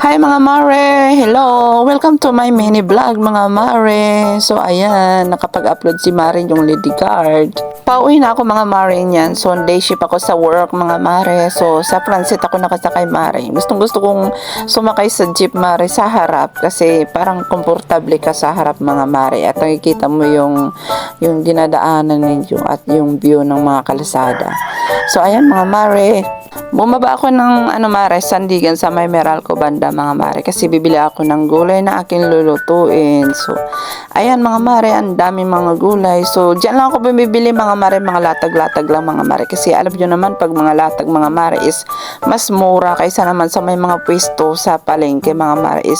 Hi mga mare! Hello! Welcome to my mini vlog mga mare! So ayan, nakapag-upload si Mare yung lady card. Pauwi na ako mga mare niyan. So day shift ako sa work mga mare. So sa transit ako nakasakay mare. Gustong gusto kong sumakay sa jeep mare sa harap kasi parang komportable ka sa harap mga mare. At nakikita mo yung dinadaanan ninyo at yung view ng mga kalsada. So ayan mga mare. Bumaba ako ng mare, Sandigan sa may Meralco banda mga mare kasi bibili ako ng gulay na aking lulutuin. So ayan mga mare, ang dami mga gulay. So diyan lang ako bumibili mga mare, mga latag-latag lang mga mare kasi alam nyo naman pag mga latag mga mare is mas mura kaysa naman sa may mga pwesto sa palengke mga mare is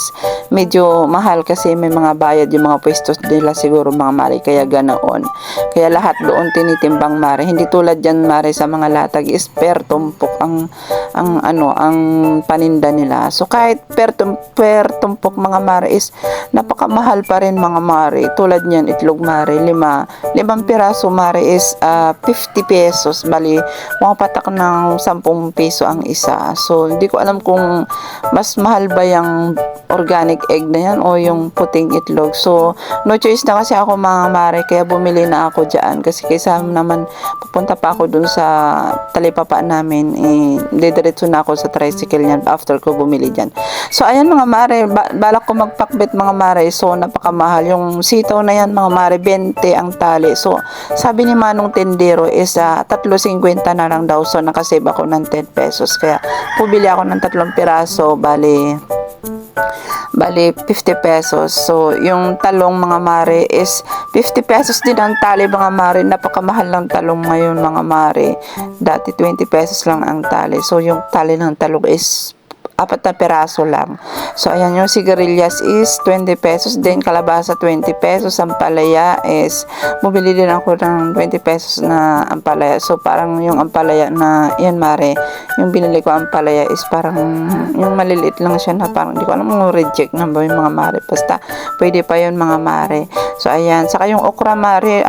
medyo mahal kasi may mga bayad yung mga pwesto nila siguro mga mare kaya ganoon. Kaya lahat doon tinitimbang mare. Hindi tulad diyan mare sa mga latag is per tumpok ang paninda nila. So kahit per tumpok mga mare is napakamahal pa rin mga mare. Tulad niyan itlog mare, limang piraso mare is 50 pesos. Bali, mga patak ng 10 piso ang isa. So hindi ko alam kung mas mahal ba yung organic egg na yan o yung puting itlog. So no choice na kasi ako mga mare kaya bumili na ako dyan kasi kaysa naman pupunta pa ako dun sa talipapa namin didiretso na ako sa tricycle niyan after ko bumili dyan. So ayan mga mare, balak ko magpakbet mga mare. So napakamahal yung sitaw na yan mga mare, 20 ang tali. So sabi ni Manong Tendero is 3.50 na lang daw. So nakasave ako ng 10 pesos kaya pubili ako ng 3 piraso, bali 50 pesos. So yung talong mga mare is 50 pesos din ang tali mga mare. Napakamahal ng talong ngayon mga mare. Dati 20 pesos lang ang tali. So yung tali ng talong is 4 na peraso lang. So ayan, yung sigarilyas is 20 pesos din, kalabasa 20 pesos, ampalaya is bumili din ako ng 20 pesos na ampalaya. So parang yung ampalaya na yan mare, yung binili ko ampalaya is parang yung maliliit lang siya na parang hindi ko alam kung reject na ba yung mga mare, basta pwede pa yun mga mare. So ayan, saka yung okra mare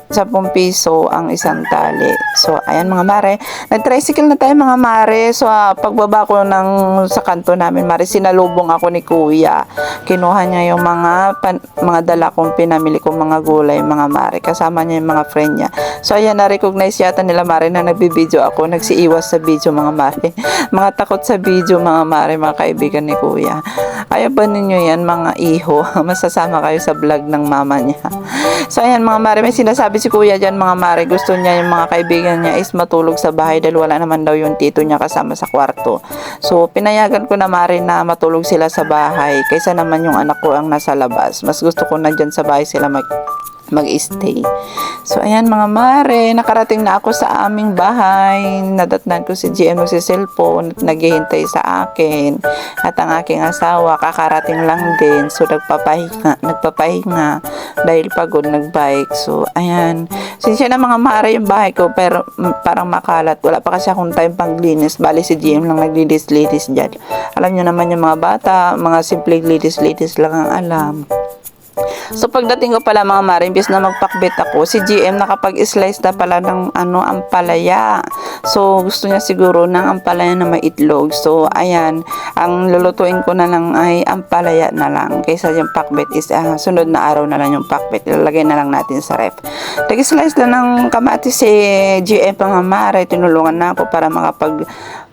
10 piso ang isang tali. So ayan mga mare, nag-tricycle na tayo mga mare. So pagbaba ko sa kanto namin mare, sinalubong ako ni kuya. Kinuha niya yung mga dala kong pinamili kong mga gulay mga mare. Kasama niya yung mga friend niya. So ayan, na-recognize yata nila mare na nagbibideo ako. Nagsiiwas sa video mga mare. Mga takot sa video mga mare, mga kaibigan ni kuya. Ayaw ba ninyo yan mga iho? Masasama kayo sa vlog ng mama niya. So ayan mga mare, may sinasabi si kuya dyan mga mare. Gusto niya yung mga kaibigan niya is matulog sa bahay dahil wala naman daw yung tito niya kasama sa kwarto. So pinayagan ko na mare na matulog sila sa bahay kaysa naman yung anak ko ang nasa labas. Mas gusto ko na dyan sa bahay sila mag-stay. So ayan mga mare, nakarating na ako sa aming bahay. Nadatnan ko si GM sa cellphone at naghihintay sa akin. At ang aking asawa kakarating lang din. So nagpapahinga dahil pagod nagbike. So ayan, sinsya na mga mare yung bahay ko pero parang makalat. Wala pa kasi akong time paglinis. Bali si GM lang naglilis-linis dyan. Alam nyo naman yung mga bata, mga simpleng linis-linis lang ang alam. So pagdating ko pala mga mare, imbes na magpakbet ako, si GM nakapag-slice na pala ng ampalaya. So gusto niya siguro ng ampalaya na may itlog. So ayan, ang lulutuin ko na lang ay ampalaya na lang. Kaysa yung pakbet is sunod na araw na lang yung pakbet. Ilalagay na lang natin sa ref. Nag-slice na ng kamatis si GM mga mare. Tinulungan na ako para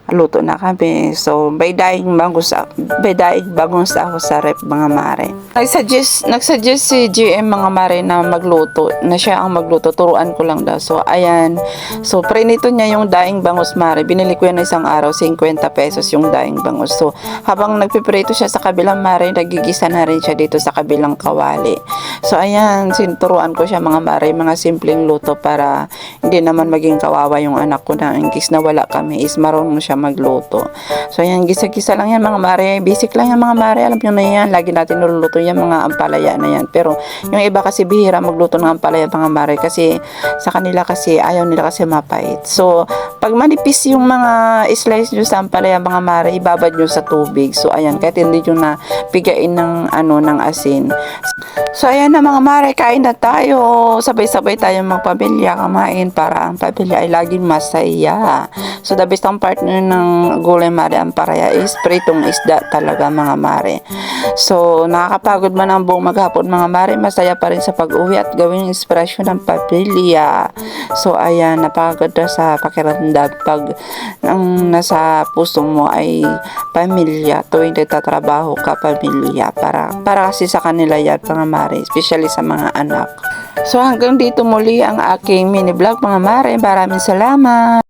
luto na kami. So, by daing bangus ako sa rep mga mare. Nagsuggest si GM mga mare na magluto, na siya ang magluto, turuan ko lang daw. So, ayan. So, prinito niya yung daing bangus mare. Binili ko yan isang araw, 50 pesos yung daing bangus. So, habang nagpiprito siya sa kabilang mare, nagigisa na rin siya dito sa kabilang kawali. So, ayan, sinuturuan ko siya mga mare, mga simpleng luto para hindi naman maging kawawa yung anak ko na in case na wala kami is marunong siya magluto. So ayan, gisa-gisa lang yan mga mare, basic lang yan mga mare, alam nyo na yan, lagi natin niluluto yan mga ampalaya na yan. Pero yung iba kasi bihira magluto ng ampalaya mga mare kasi sa kanila kasi ayaw nila kasi mapait. So pag manipis yung mga slice nyo sa ampalaya mga mare, ibabad nyo sa tubig. So ayan, kahit hindi nyo na pigain ng asin. So ayan na mga mare, kain na tayo. Sabay-sabay tayo magpamilya kumain para ang pamilya ay laging masaya. So the best ang partner namin ng gulay mare ang paraya is pritong isda talaga mga mare. So nakakapagod man ang buong maghapon mga mare, masaya pa rin sa pag-uwi at gawing inspirasyon ng pamilya. So ayan, napakaganda sa pakiramdam pag ang nasa puso mo ay pamilya, tuwing nagtatrabaho ka pamilya, para kasi sa kanila yan mga mare, especially sa mga anak. So hanggang dito muli ang aking mini vlog mga mare. Maraming salamat.